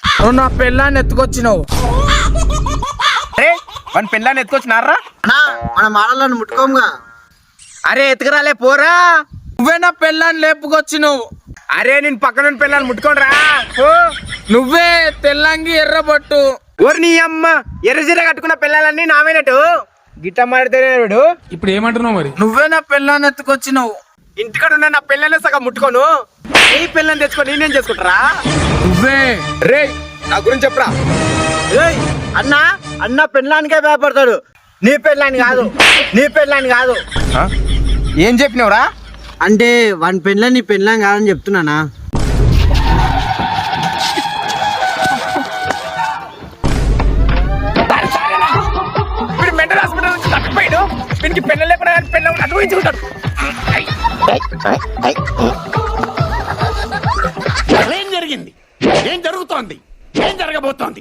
నువ్వు నా పెళ్ళాన్ని ఎత్తుకొచ్చినావు. అరే మన పెళ్ళాన్ని ఎత్తుకొచ్చినారా? మన మాడలను ముట్టుకోముగా. అరే ఎత్తుకురాలే పోరా. నువ్వే నా పెళ్ళాన్ని లేపుకొచ్చినావు. అరే నేను పక్కన పెళ్ళాన్ని ముట్టుకోనరా. నువ్వే తెల్లంగి ఎర్రబొట్టు. ఓరి నీ అమ్మ ఎర్రజీర కట్టుకున్న పిల్లలన్నీ నామైనట్టు గిట్ట మాడితే ఇప్పుడు ఏమంటున్నావు మరి? నువ్వే నా పెళ్ళాన్ని ఎత్తుకొచ్చినావు. ఇంటికాడ ఉన్న నా పిల్లల్ని సగం ముట్టుకోను, నీ పిల్లని తెచ్చుకొని నేనేం చేసుకుంటారా? నువ్వే రే నా గురించి చెప్పరా. అన్న పెళ్ళానికే భయపడతాడు, నీ పెళ్ళాన్ని కాదు, నీ పెళ్ళాన్ని కాదు. ఏం చెప్పినవురా? అంటే వాని పెళ్ళ నీ పెళ్ళాం కాదని చెప్తున్నానా? వీడు మెంటల్ హాస్పిటల్ నుంచి తప్పిపోయాడు. వీనికి పెళ్ళ లేకుండా పెళ్ళ అనుభవించుకుంటాడు. ఏం జరిగింది? ఏం జరుగుతోంది? ఏం జరగబోతోంది?